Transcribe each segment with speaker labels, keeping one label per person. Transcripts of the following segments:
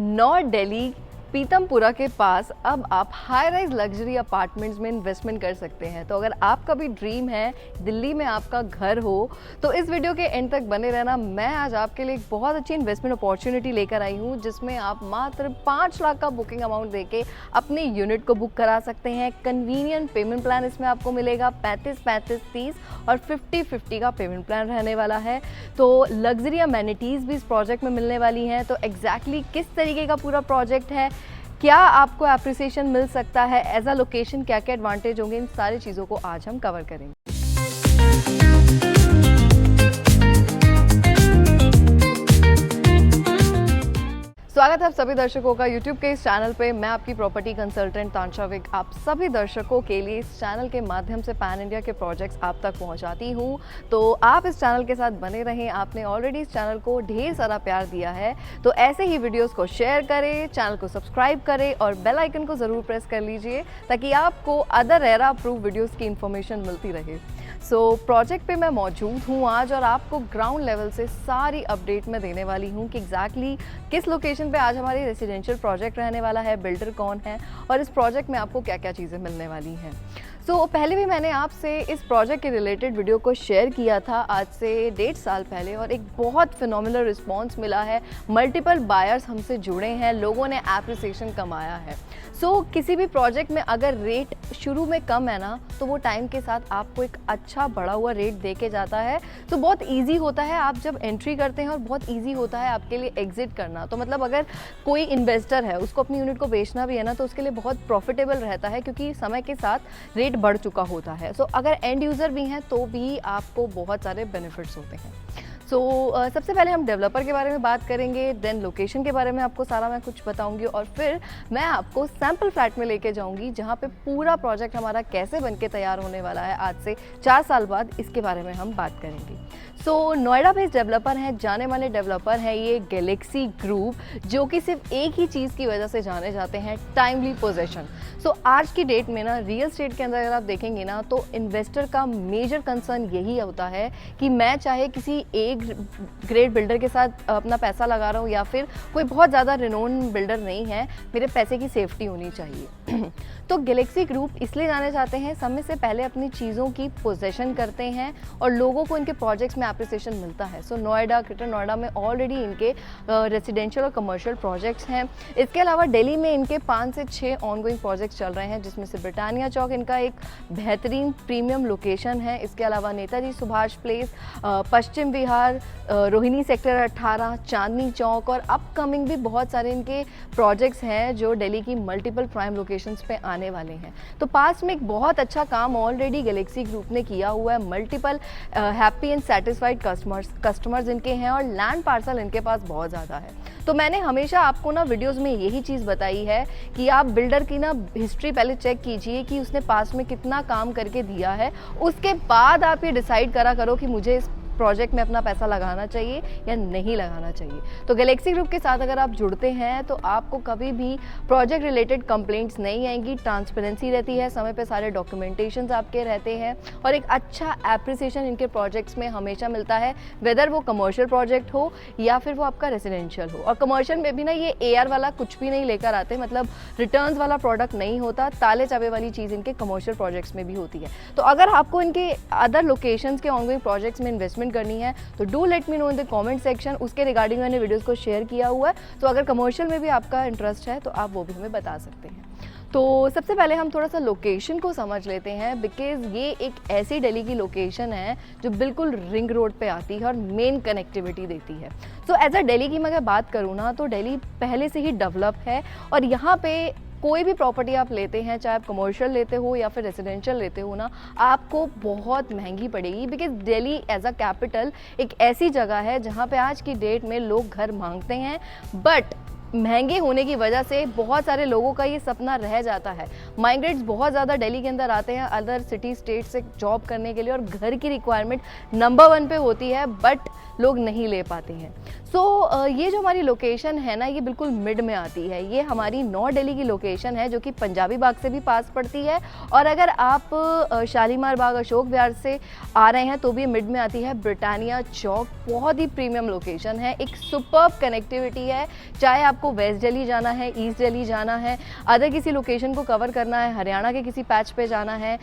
Speaker 1: North Delhi Pitampura के पास अब आप हाई राइज लग्जरी अपार्टमेंट्स में इन्वेस्टमेंट कर सकते हैं। तो अगर आपका भी ड्रीम है दिल्ली में आपका घर हो तो इस वीडियो के एंड तक बने रहना। मैं आज आपके लिए एक बहुत अच्छी इन्वेस्टमेंट अपॉर्चुनिटी लेकर आई हूँ जिसमें आप मात्र 5 लाख का बुकिंग अमाउंट देके अपनी यूनिट को बुक करा सकते हैं। कन्वीनियंट पेमेंट प्लान इसमें आपको मिलेगा, 35-35-30 और 50-50 का पेमेंट प्लान रहने वाला है। तो लग्जरी अमेनिटीज़ भी इस प्रोजेक्ट में मिलने वाली हैं। तो एग्जैक्टली किस तरीके का पूरा प्रोजेक्ट है, क्या आपको एप्रिसिएशन मिल सकता है, एज अ लोकेशन क्या क्या एडवांटेज होंगे, इन सारी चीज़ों को आज हम कवर करेंगे। स्वागत है आप सभी दर्शकों का YouTube के इस चैनल पे। मैं आपकी प्रॉपर्टी कंसल्टेंट तांशा विक आप सभी दर्शकों के लिए इस चैनल के माध्यम से पैन इंडिया के प्रोजेक्ट्स आप तक पहुंचाती हूं। तो आप इस चैनल के साथ बने रहें। आपने ऑलरेडी इस चैनल को ढेर सारा प्यार दिया है, तो ऐसे ही वीडियोस को शेयर करें, चैनल को सब्सक्राइब करें और बेल आइकन को ज़रूर प्रेस कर लीजिए ताकि आपको अदर रेरा अप्रूव वीडियोज़ की इन्फॉर्मेशन मिलती रहे। प्रोजेक्ट पे मैं मौजूद हूँ आज और आपको ग्राउंड लेवल से सारी अपडेट मैं देने वाली हूँ कि एग्जैक्टली किस लोकेशन पे आज हमारी रेजिडेंशियल प्रोजेक्ट रहने वाला है, बिल्डर कौन है और इस प्रोजेक्ट में आपको क्या क्या चीज़ें मिलने वाली हैं। पहले भी मैंने आपसे इस प्रोजेक्ट के रिलेटेड वीडियो को शेयर किया था आज से 1.5 साल पहले और एक बहुत फिनोमिनल रिस्पॉन्स मिला है। मल्टीपल बायर्स हमसे जुड़े हैं, लोगों ने एप्रिसिएशन कमाया है। किसी भी प्रोजेक्ट में अगर रेट शुरू में कम है ना, तो वो टाइम के साथ आपको एक अच्छा बढ़ा हुआ रेट दे के जाता है। तो बहुत ईजी होता है आप जब एंट्री करते हैं और बहुत ईजी होता है आपके लिए एग्जिट करना। तो मतलब अगर कोई इन्वेस्टर है, उसको अपनी यूनिट को बेचना भी है ना, तो उसके लिए बहुत प्रॉफिटेबल रहता है क्योंकि समय के साथ रेट बढ़ चुका होता है। अगर एंड यूज़र भी हैं तो भी आपको बहुत सारे बेनिफिट्स होते हैं। सबसे पहले हम डेवलपर के बारे में बात करेंगे, देन लोकेशन के बारे में आपको सारा मैं कुछ बताऊंगी और फिर मैं आपको सैम्पल फ्लैट में लेके जाऊंगी जहां पे पूरा प्रोजेक्ट हमारा कैसे बनके तैयार होने वाला है आज से 4 साल बाद, इसके बारे में हम बात करेंगे। नोएडा बेस्ड डेवलपर हैं, जाने माने डेवलपर हैं ये गैलेक्सी ग्रुप, जो कि सिर्फ एक ही चीज़ की वजह से जाने जाते हैं, टाइमली पोजेशन। आज की डेट में ना रियल एस्टेट के अंदर अगर आप देखेंगे ना, तो इन्वेस्टर का मेजर कंसर्न यही होता है कि मैं चाहे किसी एक ग्रेट बिल्डर के साथ अपना पैसा लगा रहा हूँ या फिर कोई बहुत ज़्यादा रिनोन बिल्डर नहीं है, मेरे पैसे की सेफ्टी होनी चाहिए। तो गैलेक्सी ग्रुप इसलिए जाने जाते हैं, समय से पहले अपनी चीज़ों की पोजेशन करते हैं और लोगों को इनके प्रोजेक्ट्स में एप्रिसिएशन मिलता है। नोएडा, ग्रेटर नोएडा में ऑलरेडी इनके रेजिडेंशियल और कमर्शियल प्रोजेक्ट्स हैं। इसके अलावा दिल्ली में इनके 5 से 6 ऑनगोइंग प्रोजेक्ट्स चल रहे हैं, जिसमें से ब्रिटानिया चौक इनका एक बेहतरीन प्रीमियम लोकेशन है। इसके अलावा नेताजी सुभाष प्लेस, पश्चिम विहार, रोहिणी सेक्टर 18, चांदनी चौक और अपकमिंग भी बहुत सारे इनके प्रोजेक्ट्स हैं जो दिल्ली की मल्टीपल प्राइम लोकेशंस पे आने वाले हैं। तो पास में एक बहुत अच्छा काम ऑलरेडी गैलेक्सी ग्रुप ने किया हुआ है। Multiple happy and satisfied customers इनके हैं और लैंड पार्सल इनके पास बहुत ज़्यादा है। तो मैंने हमेशा आपको ना वीडियोस में यही चीज़ बताई है कि आप बिल्डर की ना हिस्ट्री पहले चेक कीजिए कि उसने पास में कितना काम करके दिया है, उसके बाद आप ये डिसाइड करा करो कि मुझे इस प्रोजेक्ट में अपना पैसा लगाना चाहिए या नहीं लगाना चाहिए। तो गैलेक्सी ग्रुप के साथ अगर आप जुड़ते हैं तो आपको कभी भी प्रोजेक्ट रिलेटेड कंप्लेंट्स नहीं आएंगी, ट्रांसपेरेंसी रहती है, समय पे सारे डॉक्यूमेंटेशंस आपके रहते हैं और एक अच्छा एप्रिसिएशन इनके प्रोजेक्ट्स में हमेशा मिलता है, वेदर वो कमर्शियल प्रोजेक्ट हो या फिर वो आपका रेजिडेंशियल हो। और कमर्शियल में भी ना ये AR वाला कुछ भी नहीं लेकर आते, मतलब रिटर्न्स वाला प्रोडक्ट नहीं होता, ताले चाबे वाली चीज़ इनके कमर्शियल प्रोजेक्ट्स में भी होती है। तो अगर आपको इनके अदर लोकेशंस के ऑनगोइंग प्रोजेक्ट्स में इन्वेस्टमेंट करनी है तो do let me know in the comment section, उसके रिगार्डिंग मैंने वीडियोस को शेयर किया हुआ है। तो अगर कमर्शियल में भी आपका इंटरेस्ट है तो आप वो भी हमें बता सकते हैं। सबसे पहले हम थोड़ा सा लोकेशन को समझ लेते हैं, बिकॉज ये एक ऐसी दिल्ली की लोकेशन है जो बिल्कुल रिंग रोड पे आती है और मेन कनेक्टिविटी देती है। एज अ दिल्ली की मैं अगर बात करूँ ना, तो दिल्ली पहले से ही डेवलप है और यहाँ पे कोई भी प्रॉपर्टी आप लेते हैं, चाहे आप कमर्शियल लेते हो या फिर रेजिडेंशियल लेते हो ना, आपको बहुत महंगी पड़ेगी। Because Delhi as a capital एक ऐसी जगह है जहाँ पे आज की डेट में लोग घर मांगते हैं, बट महंगे होने की वजह से बहुत सारे लोगों का ये सपना रह जाता है। माइग्रेट्स बहुत ज़्यादा दिल्ली के अंदर आते हैं अदर सिटी स्टेट से जॉब करने के लिए, और घर की रिक्वायरमेंट नंबर 1 पे होती है, बट लोग नहीं ले पाते हैं। सो ये जो हमारी लोकेशन है ना, ये बिल्कुल मिड में आती है। ये हमारी नॉर्थ दिल्ली की लोकेशन है, जो कि पंजाबी बाग से भी पास पड़ती है, और अगर आप शालीमार बाग अशोक विहार से आ रहे हैं तो भी मिड में आती है। ब्रिटानिया चौक बहुत ही प्रीमियम लोकेशन है, एक सुपर्ब कनेक्टिविटी है। चाहे आपको वेस्ट दिल्ली जाना है, ईस्ट दिल्ली जाना है, अदर किसी लोकेशन को कवर करना है, हरियाणा के किसी पैच पे जाना है,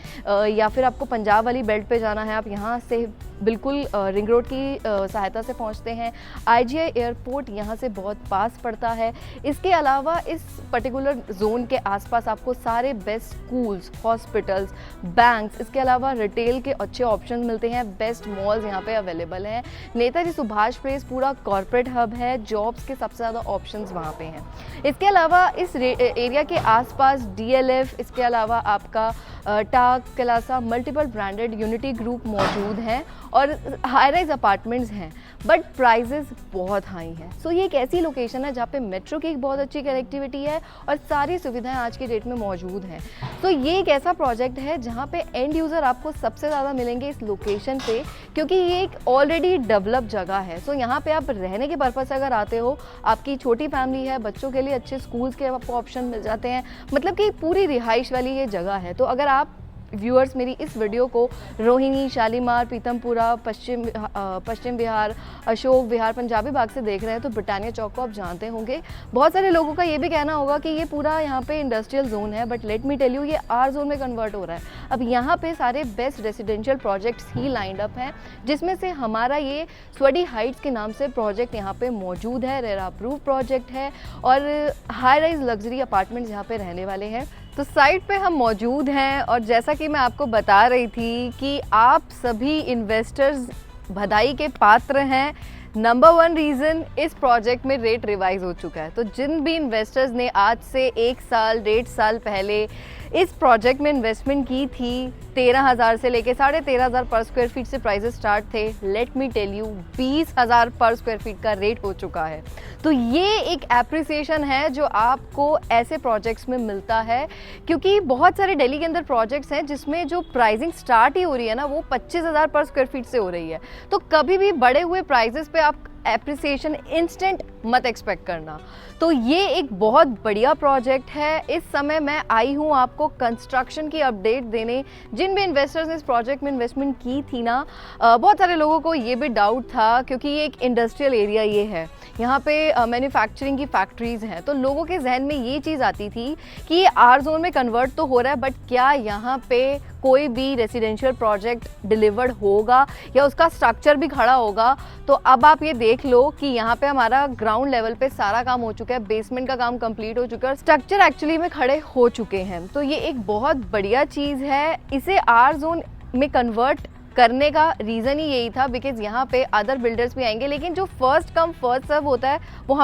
Speaker 1: या फिर आपको पंजाब वाली बेल्ट पे जाना है, आप यहाँ से बिल्कुल रिंग रोड की सहायता से पहुँचते हैं। IGI एयरपोर्ट यहाँ से बहुत पास पड़ता है। इसके अलावा इस पर्टिकुलर जोन के आसपास आपको सारे बेस्ट स्कूल्स, हॉस्पिटल्स, बैंक्स, इसके अलावा रिटेल के अच्छे ऑप्शंस मिलते हैं। बेस्ट मॉल्स यहाँ पे अवेलेबल हैं। नेताजी सुभाष प्लेस पूरा कॉर्पोरेट हब है, जॉब्स के सबसे ज़्यादा ऑप्शंस वहाँ पे हैं। इसके अलावा इस एरिया के आसपास DLF, इसके अलावा आपका टाक, कलासा, मल्टीपल ब्रांडेड यूनिटी ग्रुप मौजूद हैं और हाई राइज अपार्टमेंट्स हैं, बट प्राइजेस बहुत हाई हैं। सो ये एक ऐसी लोकेशन है जहाँ पे मेट्रो की एक बहुत अच्छी कनेक्टिविटी है और सारी सुविधाएं आज के डेट में मौजूद हैं। तो ये एक ऐसा प्रोजेक्ट है जहाँ पे एंड यूज़र आपको सबसे ज़्यादा मिलेंगे इस लोकेशन पे, क्योंकि ये एक ऑलरेडी डेवलप जगह है। सो यहाँ पे आप रहने के पर्पज़ से अगर आते हो, आपकी छोटी फैमिली है, बच्चों के लिए अच्छे स्कूल्स के आपको ऑप्शन मिल जाते हैं, मतलब कि पूरी रिहाइश वाली ये जगह है। तो अगर आप व्यूअर्स मेरी इस वीडियो को रोहिणी, शालीमार, पीतमपुरा, पश्चिम विहार, अशोक विहार, पंजाबी बाग से देख रहे हैं, तो ब्रिटानिया चौक को आप जानते होंगे। बहुत सारे लोगों का ये भी कहना होगा कि ये पूरा यहाँ पे इंडस्ट्रियल जोन है, but let me tell you, ये R जोन में कन्वर्ट हो रहा है। अब यहाँ पे सारे बेस्ट रेसिडेंशियल प्रोजेक्ट्स ही लाइंड अप हैं, जिसमें से हमारा ये स्वडी हाइट्स के नाम से प्रोजेक्ट यहाँ पे मौजूद है। रेरा अप्रूव प्रोजेक्ट है और हाई राइज लग्जरी अपार्टमेंट्स यहाँ पे रहने वाले हैं। तो साइट पे हम मौजूद हैं और जैसा कि मैं आपको बता रही थी कि आप सभी इन्वेस्टर्स बधाई के पात्र हैं। नंबर 1 रीज़न, इस प्रोजेक्ट में रेट रिवाइज हो चुका है। तो जिन भी इन्वेस्टर्स ने आज से 1 साल 1.5 साल पहले इस प्रोजेक्ट में इन्वेस्टमेंट की थी, 13,000 से लेके 13,500 पर स्क्वायर फीट से प्राइसेस स्टार्ट थे, लेट मी टेल यू 20,000 पर स्क्वायर फीट का रेट हो चुका है। तो ये एक एप्रिसिएशन है जो आपको ऐसे प्रोजेक्ट्स में मिलता है, क्योंकि बहुत सारे दिल्ली के अंदर प्रोजेक्ट्स हैं जिसमें जो प्राइसिंग स्टार्ट ही हो रही है ना, वो 25,000 पर स्क्वायर फीट से हो रही है। तो कभी भी बढ़े हुए प्राइसेस पे आप एप्रिसिएशन इंस्टेंट मत एक्सपेक्ट करना। तो ये एक बहुत बढ़िया प्रोजेक्ट है। इस समय मैं आई हूँ आपको कंस्ट्रक्शन की अपडेट देने। जिन भी इन्वेस्टर्स ने इस प्रोजेक्ट में इन्वेस्टमेंट की थी ना, बहुत सारे लोगों को ये भी डाउट था, क्योंकि ये एक इंडस्ट्रियल एरिया ये है, यहाँ पे मैन्युफैक्चरिंग की फैक्ट्रीज हैं, तो लोगों के जहन में ये चीज़ आती थी कि ये R जोन में कन्वर्ट तो हो रहा है, बट क्या यहाँ पे कोई भी रेसिडेंशियल प्रोजेक्ट डिलीवर्ड होगा या उसका स्ट्रक्चर भी खड़ा होगा। तो अब आप ये देख लो कि यहाँ पे हमारा ग्राउंड लेवल पे सारा काम हो चुका है, बेसमेंट का काम कंप्लीट हो चुका है और स्ट्रक्चर एक्चुअली में खड़े हो चुके हैं। तो ये एक बहुत बढ़िया चीज़ है। इसे R जोन में कन्वर्ट करने का रीज़न ही यही था, बिकॉज यहाँ पे अदर बिल्डर्स भी आएंगे, लेकिन जो फर्स्ट कम फर्स्ट सर्व होता है वो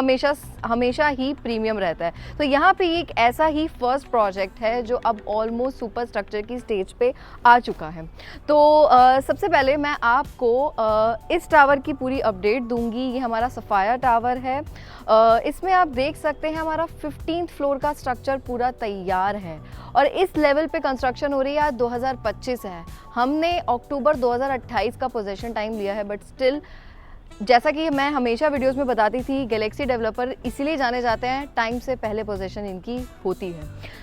Speaker 1: हमेशा ही प्रीमियम रहता है। तो यहाँ पे एक ऐसा ही फर्स्ट प्रोजेक्ट है जो अब ऑलमोस्ट सुपर स्ट्रक्चर की स्टेज पे आ चुका है। तो सबसे पहले मैं आपको इस टावर की पूरी अपडेट दूंगी। ये हमारा सफाया टावर है। इसमें आप देख सकते हैं हमारा 15th फ्लोर का स्ट्रक्चर पूरा तैयार है और इस लेवल पे कंस्ट्रक्शन हो रही है। आज 2025 है, हमने अक्टूबर 2028 का पोजीशन टाइम लिया है, बट स्टिल जैसा कि मैं हमेशा वीडियोस में बताती थी, गैलेक्सी डेवलपर इसीलिए जाने जाते हैं, टाइम से पहले पोजीशन इनकी होती है।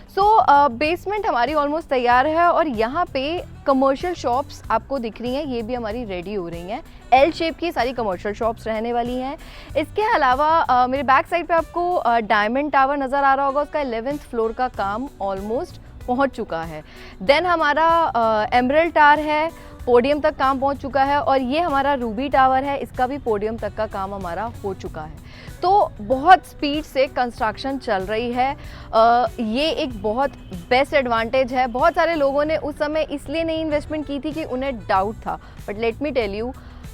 Speaker 1: सो बेसमेंट हमारी ऑलमोस्ट तैयार है और यहाँ पे कमर्शियल शॉप्स आपको दिख रही हैं, ये भी हमारी रेडी हो रही हैं। L शेप की सारी कमर्शियल शॉप्स रहने वाली हैं। इसके अलावा मेरे बैक साइड पे आपको डायमंड टावर नज़र आ रहा होगा, उसका 11th फ्लोर का काम ऑलमोस्ट पहुंच चुका है। देन हमारा एमरल्ड टावर है, पोडियम तक काम पहुंच चुका है और ये हमारा रूबी टावर है, इसका भी पोडियम तक का काम हमारा हो चुका है। तो बहुत स्पीड से कंस्ट्रक्शन चल रही है। ये एक बहुत बेस्ट एडवांटेज है। बहुत सारे लोगों ने उस समय इसलिए नहीं इन्वेस्टमेंट की थी कि उन्हें डाउट था, but let me tell you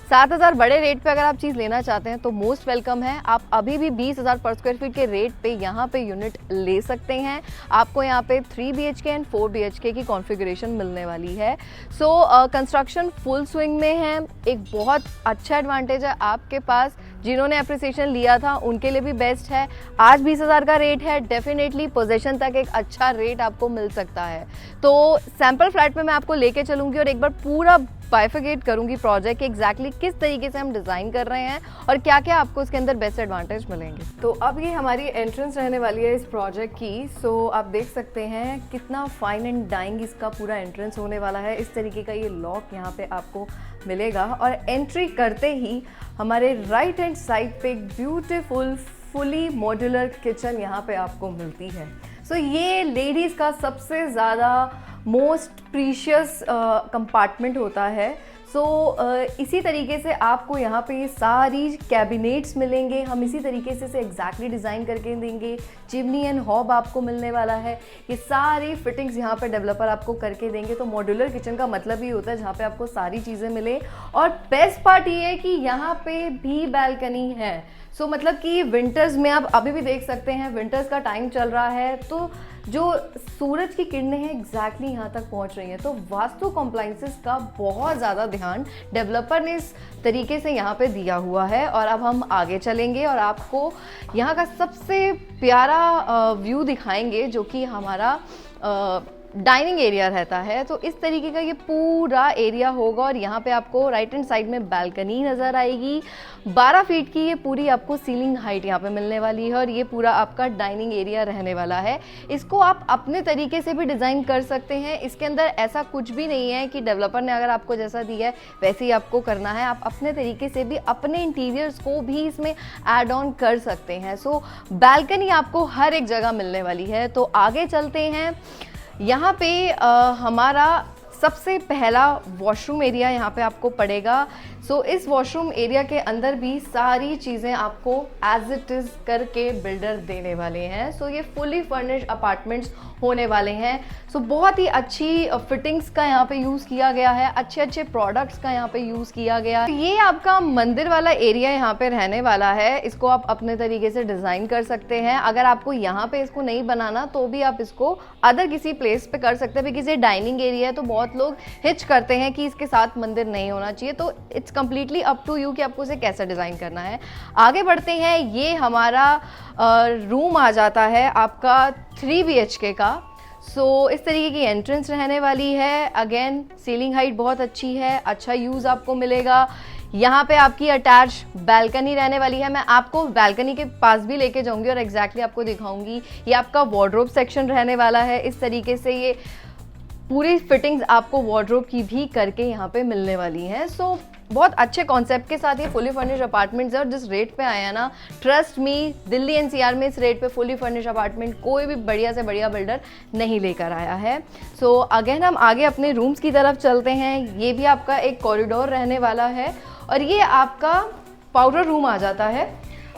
Speaker 1: 7,000 बड़े रेट पे अगर आप चीज़ लेना चाहते हैं तो मोस्ट वेलकम है। आप अभी भी 20,000 पर स्क्वायर फीट के रेट पे यहाँ पे यूनिट ले सकते हैं। आपको यहाँ पे 3 BHK एंड 4 BHK की कॉन्फ़िगरेशन मिलने वाली है। सो कंस्ट्रक्शन फुल स्विंग में है। एक बहुत अच्छा एडवांटेज है, आपके पास जिन्होंने अप्रिसिएशन लिया था उनके लिए भी बेस्ट है। आज 20,000 का रेट है, डेफिनेटली पोजेशन तक एक अच्छा रेट आपको मिल सकता है। तो सैम्पल फ्लैट में मैं आपको लेके चलूँगी और एक बार पूरा बाइफिकेट करूंगी प्रोजेक्ट के एग्जैक्टली किस तरीके से हम डिज़ाइन कर रहे हैं और क्या क्या आपको इसके अंदर बेस्ट एडवांटेज मिलेंगे। तो अब ये हमारी एंट्रेंस रहने वाली है इस प्रोजेक्ट की। सो आप देख सकते हैं कितना फाइन एंड डाइंग इसका पूरा एंट्रेंस होने वाला है। इस तरीके का ये लॉक यहाँ पे आपको मिलेगा और एंट्री करते ही हमारे राइट हैंड साइड पे एक ब्यूटीफुल फुली मॉड्यूलर किचन यहाँ पे आपको मिलती है। सो ये लेडीज़ का सबसे ज़्यादा मोस्ट प्रीशियस कंपार्टमेंट होता है। सो इसी तरीके से आपको यहाँ पे ये सारी कैबिनेट्स मिलेंगे, हम इसी तरीके से एग्जैक्टली डिज़ाइन करके देंगे। चिमनी एंड हॉब आपको मिलने वाला है, ये सारी फिटिंग्स यहाँ पे डेवलपर आपको करके देंगे। तो मॉड्यूलर किचन का मतलब ही होता है जहाँ पे आपको सारी चीज़ें मिले। और बेस्ट पार्ट ये है कि यहाँ पे भी बैल्कनी है। सो मतलब कि विंटर्स में आप अभी भी देख सकते हैं, विंटर्स का टाइम चल रहा है तो जो सूरज की किरणें हैं एग्जैक्टली यहाँ तक पहुँच रही हैं। तो वास्तु कॉम्प्लाइंसेस का बहुत ज़्यादा ध्यान डेवलपर ने इस तरीके से यहाँ पे दिया हुआ है। और अब हम आगे चलेंगे और आपको यहाँ का सबसे प्यारा व्यू दिखाएंगे जो कि हमारा डाइनिंग एरिया रहता है। तो इस तरीके का ये पूरा एरिया होगा और यहाँ पे आपको राइट हैंड साइड में बैल्कनी नज़र आएगी। 12 फीट की ये पूरी आपको सीलिंग हाइट यहाँ पे मिलने वाली है और ये पूरा आपका डाइनिंग एरिया रहने वाला है। इसको आप अपने तरीके से भी डिज़ाइन कर सकते हैं। इसके अंदर ऐसा कुछ भी नहीं है कि डेवलपर ने अगर आपको जैसा दिया है वैसे ही आपको करना है। आप अपने तरीके से भी अपने इंटीरियर्स को भी इसमें ऐड ऑन कर सकते हैं। सो बैल्कनी आपको हर एक जगह मिलने वाली है। तो आगे चलते हैं। यहाँ पे हमारा सबसे पहला वॉशरूम एरिया यहाँ पे आपको पड़ेगा। सो इस वॉशरूम एरिया के अंदर भी सारी चीज़ें आपको एज इट इज़ करके बिल्डर देने वाले हैं। सो ये फुली फर्निश्ड अपार्टमेंट्स होने वाले हैं। सो बहुत ही अच्छी फिटिंग्स का यहाँ पे यूज़ किया गया है, अच्छे अच्छे प्रोडक्ट्स का यहाँ पे यूज़ किया गया है। ये आपका मंदिर वाला एरिया यहाँ पे रहने वाला है। इसको आप अपने तरीके से डिज़ाइन कर सकते हैं। अगर आपको यहाँ पे इसको नहीं बनाना तो भी आप इसको अदर किसी प्लेस पे कर सकते हैं। किसी डाइनिंग एरिया है तो बहुत लोग हिच करते हैं कि इसके साथ मंदिर नहीं होना चाहिए। तो it's completely up to you कि आपको इसे कैसा डिज़ाइन करना है। आगे बढ़ते हैं। ये हमारा रूम आ जाता है आपका 3 BHK का। सो इस तरीके की एंट्रेंस रहने वाली है। अगेन सीलिंग हाइट बहुत अच्छी है, अच्छा यूज़ आपको मिलेगा। यहाँ पे आपकी अटैच बैल्कनी रहने वाली है। मैं आपको बैल्कनी के पास भी लेके जाऊंगी और एग्जैक्टली आपको दिखाऊंगी। ये आपका वार्डरोब सेक्शन रहने वाला है। इस तरीके से ये पूरी फिटिंग्स आपको वार्डरोब की भी करके यहाँ पे मिलने वाली हैं। सो बहुत अच्छे कॉन्सेप्ट के साथ ये फुली फर्निश्ड अपार्टमेंट्स है और जिस रेट पे आया ना, ट्रस्ट मी, दिल्ली NCR में इस रेट पे फुली फर्निश्ड अपार्टमेंट कोई भी बढ़िया से बढ़िया बिल्डर नहीं लेकर आया है। सो अगेन हम आगे अपने रूम्स की तरफ चलते हैं। ये भी आपका एक कॉरिडोर रहने वाला है और ये आपका पाउडर रूम आ जाता है,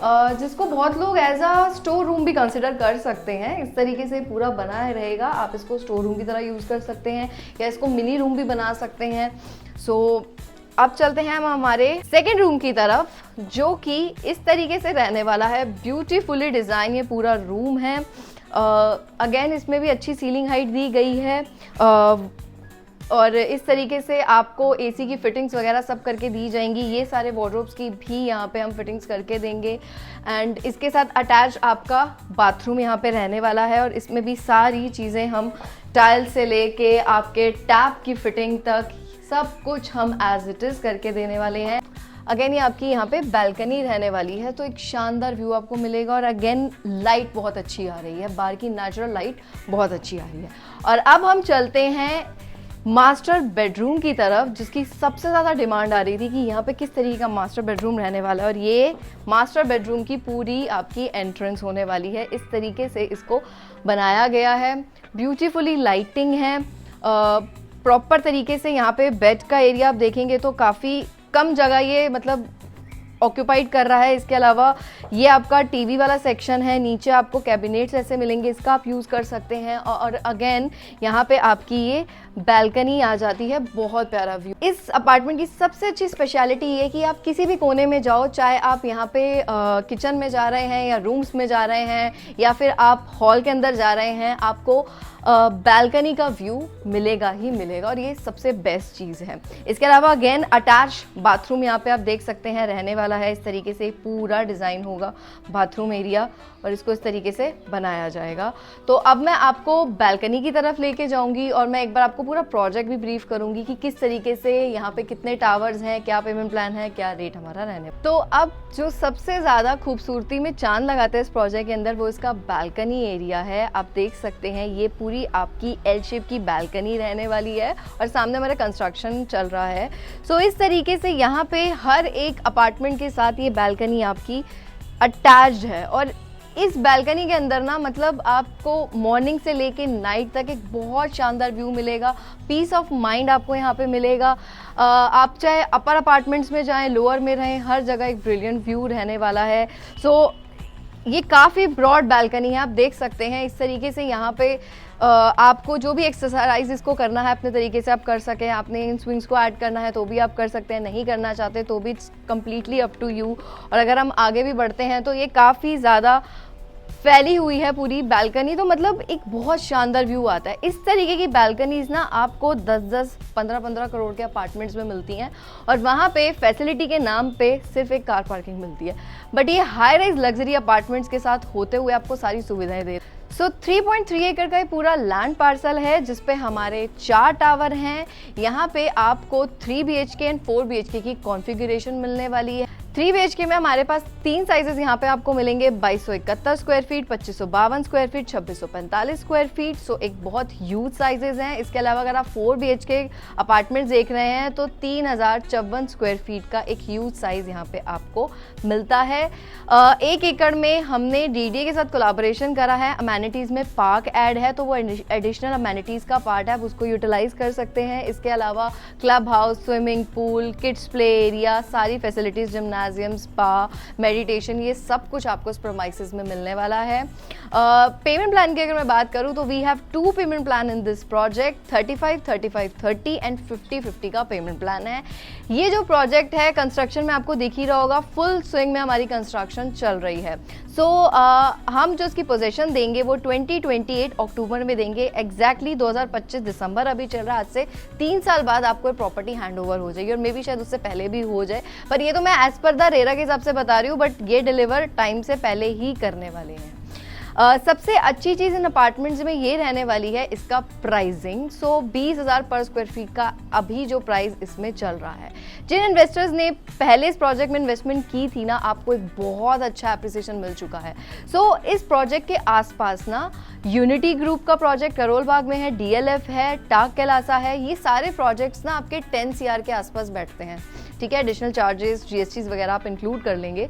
Speaker 1: जिसको बहुत लोग एज अ स्टोर रूम भी कंसिडर कर सकते हैं। इस तरीके से पूरा बना रहेगा, आप इसको स्टोर रूम की तरह यूज़ कर सकते हैं या इसको मिनी रूम भी बना सकते हैं। सो अब चलते हैं हम हमारे सेकेंड रूम की तरफ, जो कि इस तरीके से रहने वाला है। ब्यूटीफुली डिज़ाइन ये पूरा रूम है। अगेन इसमें भी अच्छी सीलिंग हाइट दी गई है और इस तरीके से आपको AC की फिटिंग्स वगैरह सब करके दी जाएंगी। ये सारे वार्डरोब्स की भी यहाँ पे हम फिटिंग्स करके देंगे एंड इसके साथ अटैच आपका बाथरूम यहाँ पे रहने वाला है और इसमें भी सारी चीज़ें हम टाइल से लेके आपके टैप की फिटिंग तक सब कुछ हम एज इट इज़ करके देने वाले हैं। अगेन ये आपकी यहाँ पे बैल्कनी रहने वाली है तो एक शानदार व्यू आपको मिलेगा और अगेन लाइट बहुत अच्छी आ रही है, बाहर की नेचुरल लाइट बहुत अच्छी आ रही है। और अब हम चलते हैं मास्टर बेडरूम की तरफ, जिसकी सबसे ज़्यादा डिमांड आ रही थी कि यहाँ पे किस तरीके का मास्टर बेडरूम रहने वाला है और ये मास्टर बेडरूम की पूरी आपकी एंट्रेंस होने वाली है। इस तरीके से इसको बनाया गया है, ब्यूटीफुली लाइटिंग है, प्रॉपर तरीके से। यहाँ पे बेड का एरिया आप देखेंगे तो काफ़ी कम जगह ये मतलब ऑक्यूपाइड कर रहा है। इसके अलावा ये आपका टीवी वाला सेक्शन है, नीचे आपको कैबिनेट्स ऐसे मिलेंगे, इसका आप यूज़ कर सकते हैं। और अगेन यहाँ पे आपकी ये बैल्कनी आ जाती है, बहुत प्यारा व्यू। इस अपार्टमेंट की सबसे अच्छी स्पेशलिटी ये है कि आप किसी भी कोने में जाओ, चाहे आप यहाँ पे किचन में जा रहे हैं या रूम्स में जा रहे हैं या फिर आप हॉल के अंदर जा रहे हैं, आपको बैल्कनी का व्यू मिलेगा ही मिलेगा और ये सबसे बेस्ट चीज़ है। इसके अलावा अगेन अटैच बाथरूम यहाँ पे आप देख सकते हैं रहने वाला है। इस तरीके से पूरा डिज़ाइन होगा बाथरूम एरिया और इसको इस तरीके से बनाया जाएगा। तो अब मैं आपको बैल्कनी की तरफ लेके जाऊंगी और मैं एक बार आपको पूरा प्रोजेक्ट भी ब्रीफ करूंगी कि किस तरीके से यहाँ पे कितने टावर्स हैं, क्या पेमेंट प्लान है, क्या रेट हमारा रहने। तो अब जो सबसे ज़्यादा खूबसूरती में चांद लगाते हैं इस प्रोजेक्ट के अंदर वो इसका बैल्कनी एरिया है। आप देख सकते हैं ये पूरी आपकी एल शेप की बैल्कनी रहने वाली है और सामने हमारा कंस्ट्रक्शन चल रहा है। सो इस तरीके से यहाँ पे हर एक अपार्टमेंट के साथ ये बैल्कनी आपकी अटैच्ड है और इस बैल्कनी के अंदर ना मतलब आपको मॉर्निंग से लेके नाइट तक एक बहुत शानदार व्यू मिलेगा। पीस ऑफ माइंड आपको यहाँ पे मिलेगा। आप चाहे अपर अपार्टमेंट्स में जाएं, लोअर में रहें, हर जगह एक ब्रिलियंट व्यू रहने वाला है। सो ये काफ़ी ब्रॉड बैल्कनी है, आप देख सकते हैं। इस तरीके से यहाँ पे आपको जो भी एक्सरसाइज इसको करना है अपने तरीके से आप कर सकें। आपने इन स्विंग्स को ऐड करना है तो भी आप कर सकते हैं, नहीं करना चाहते तो भी it's completely up to you. और अगर हम आगे भी बढ़ते हैं तो ये काफ़ी ज़्यादा फैली हुई है पूरी बैल्कनी, तो मतलब एक बहुत शानदार व्यू आता है। इस तरीके की बैल्कनीज ना आपको 10-10, 15-15 करोड़ के अपार्टमेंट्स में मिलती हैं और वहाँ पे फैसिलिटी के नाम पे सिर्फ एक कार पार्किंग मिलती है, बट ये हाई राइज लग्जरी अपार्टमेंट्स के साथ होते हुए आपको सारी सुविधाएं दे। सो 3.3 एकड़ का ये पूरा लैंड पार्सल है जिसपे हमारे 4 टावर हैं। यहाँ पे आपको 3 BHK एंड 4 BHK की कॉन्फ़िगरेशन मिलने वाली है। 3 BHK में हमारे पास 3 साइजेस यहाँ पे आपको मिलेंगे, 2271 square feet, 2552 square feet, 2645 square feet. So एक बहुत ह्यूज साइजेस हैं। इसके अलावा अगर आप 4 BHK अपार्टमेंट्स देख रहे हैं तो 3054 स्क्वायर फीट का एक ह्यूज साइज यहाँ पे आपको मिलता है। 1 एकड़ में हमने DDA के साथ कोलैबोरेशन करा है। अमेनिटीज़ में पार्क ऐड है तो वो एडिशनल अमेनिटीज़ का पार्ट है, आप उसको यूटिलाइज कर सकते हैं। इसके अलावा club house, swimming pool, kids play area, सारी फैसिलिटीज़, जिम्नाजियम, स्पा, मेडिटेशन, ये सब कुछ आपको इस प्रोमाइसेस में मिलने वाला है। पेमेंट प्लान की अगर मैं बात करूँ तो we have 2 payment plan in this project, 35, 35, 30 and 50, 50 का पेमेंट प्लान है। ये जो प्रोजेक्ट है कंस्ट्रक्शन में आपको दिख ही रहा होगा, फुल स्विंग में हमारी कंस्ट्रक्शन चल रही है। सो हम जो इसकी पोजीशन देंगे वो 2028 अक्टूबर में देंगे। एग्जैक्टली 2025 दिसंबर अभी चल रहा है, आज से 3 साल बाद आपको प्रॉपर्टी हैंड ओवर हो जाएगी और मे भी शायद उससे पहले भी हो जाए, पर ये तो मैं एज पर द रेरा के हिसाब से बता रही हूँ, बट ये डिलीवर टाइम से पहले ही करने वाले हैं। सबसे अच्छी चीज़ इन अपार्टमेंट्स में ये रहने वाली है इसका प्राइसिंग। सो 20,000 पर स्क्वायर फीट का अभी जो प्राइस इसमें चल रहा है। जिन इन्वेस्टर्स ने पहले इस प्रोजेक्ट में इन्वेस्टमेंट की थी ना, आपको एक बहुत अच्छा एप्रिसिएशन मिल चुका है। सो इस प्रोजेक्ट के आसपास ना यूनिटी ग्रुप का प्रोजेक्ट करोल बाग में है, DLF है, टाक कैलासा है, ये सारे प्रोजेक्ट्स ना आपके 10 CR के आसपास बैठते हैं। ठीक है, एडिशनल चार्जेस, GSTs वगैरह आप इंक्लूड कर लेंगे।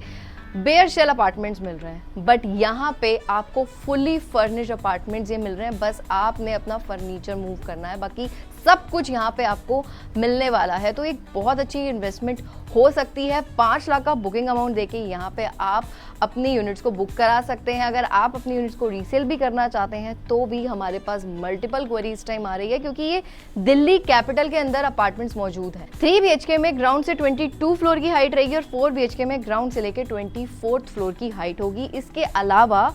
Speaker 1: बेयर शेल अपार्टमेंट्स मिल रहे हैं, बट यहाँ पे आपको फुली फर्निश्ड अपार्टमेंट्स ये मिल रहे हैं। बस आपने अपना फर्नीचर मूव करना है, बाकी सब कुछ यहाँ पे आपको मिलने वाला है। तो एक बहुत अच्छी इन्वेस्टमेंट हो सकती है। 5 लाख का बुकिंग अमाउंट देके यहाँ पे आप अपनी यूनिट्स को बुक करा सकते हैं। अगर आप अपनी यूनिट्स को रीसेल भी करना चाहते हैं तो भी हमारे पास मल्टीपल क्वेरी इस टाइम आ रही है, क्योंकि ये दिल्ली कैपिटल के अंदर अपार्टमेंट्स मौजूद हैं। 3 BHK में ग्राउंड से 22 फ्लोर की हाइट रहेगी और 4 BHK में ग्राउंड से लेकर 24th फ्लोर की हाइट होगी। इसके अलावा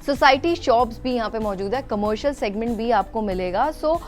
Speaker 1: सोसाइटी शॉप्स भी यहाँ पे मौजूद है, कमर्शियल सेगमेंट भी आपको मिलेगा। सो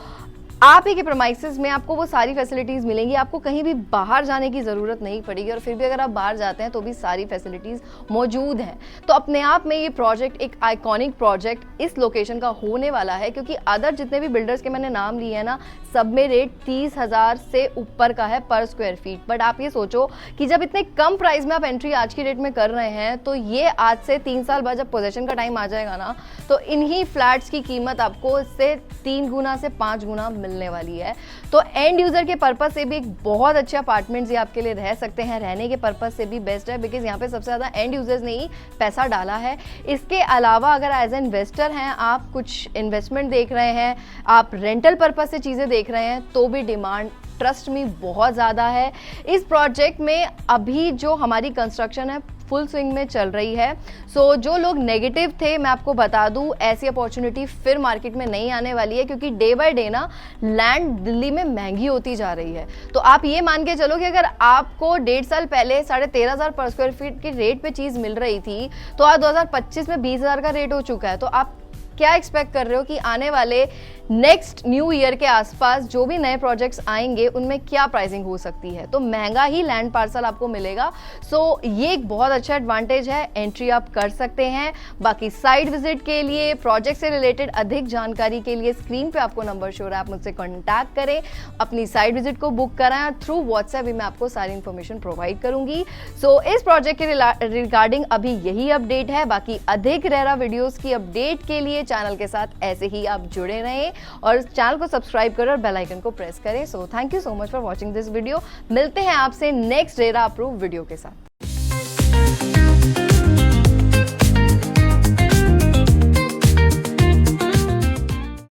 Speaker 1: आप ही के प्रेमाइसेस में आपको वो सारी फैसिलिटीज़ मिलेंगी, आपको कहीं भी बाहर जाने की ज़रूरत नहीं पड़ेगी और फिर भी अगर आप बाहर जाते हैं तो भी सारी फैसिलिटीज़ मौजूद हैं। तो अपने आप में ये प्रोजेक्ट एक आइकॉनिक प्रोजेक्ट इस लोकेशन का होने वाला है, क्योंकि अदर जितने भी बिल्डर्स के मैंने नाम लिए हैं ना, सब में रेट 30,000 से ऊपर का है पर स्क्वायर फीट। बट आप ये सोचो कि जब इतने कम प्राइस में आप एंट्री आज की डेट में कर रहे हैं, तो ये आज से 3 साल बाद जब पोजेशन का टाइम आ जाएगा ना, तो इन्हीं फ्लैट्स की कीमत आपको इससे 3 गुना से 5 गुना मिलने वाली है। तो एंड यूजर के पर्पस से भी एक बहुत अच्छे अपार्टमेंट्स ये आपके लिए रह सकते हैं, रहने के पर्पस से भी बेस्ट है, बिकॉज यहाँ पे सबसे ज़्यादा एंड यूजर्स ने ही पैसा डाला है। इसके अलावा अगर एज ए इन्वेस्टर हैं, आप कुछ इन्वेस्टमेंट देख रहे हैं, आप रेंटल पर्पस से चीज़ें देख रहे हैं, तो भी डिमांड ट्रस्ट में बहुत ज़्यादा है। इस प्रोजेक्ट में अभी जो हमारी कंस्ट्रक्शन है फुल स्विंग में चल रही है। सो जो लोग नेगेटिव थे, मैं आपको बता दूं, ऐसी अपॉर्चुनिटी फिर मार्केट में नहीं आने वाली है, क्योंकि डे बाय डे ना लैंड दिल्ली में महंगी होती जा रही है। तो आप ये मान के चलो कि अगर आपको 1.5 साल पहले 13,500 पर स्क्वायर फीट की रेट पे चीज़ मिल रही थी, तो आज 2025 में 20,000 का रेट हो चुका है। तो आप क्या एक्सपेक्ट कर रहे हो कि आने वाले नेक्स्ट न्यू ईयर के आसपास जो भी नए प्रोजेक्ट्स आएंगे उनमें क्या प्राइसिंग हो सकती है। तो महंगा ही लैंड पार्सल आपको मिलेगा। सो ये एक बहुत अच्छा एडवांटेज है, एंट्री आप कर सकते हैं। बाकी साइट विजिट के लिए, प्रोजेक्ट से रिलेटेड अधिक जानकारी के लिए स्क्रीन पे आपको नंबर शो रहा है, आप मुझसे कॉन्टैक्ट करें, अपनी साइट विजिट को बुक कराएं। थ्रू व्हाट्सएप भी मैं आपको सारी इंफॉर्मेशन प्रोवाइड करूंगी। सो इस प्रोजेक्ट के रिगार्डिंग अभी यही अपडेट है। बाकी अधिक रेरा वीडियोस की अपडेट के लिए चैनल के साथ ऐसे ही आप जुड़े रहें और चैनल को सब्सक्राइब करें और बेल आइकन को प्रेस करें। So thank you so much for watching this video. मिलते हैं आपसे नेक्स्ट रेरा अप्रूव वीडियो के साथ।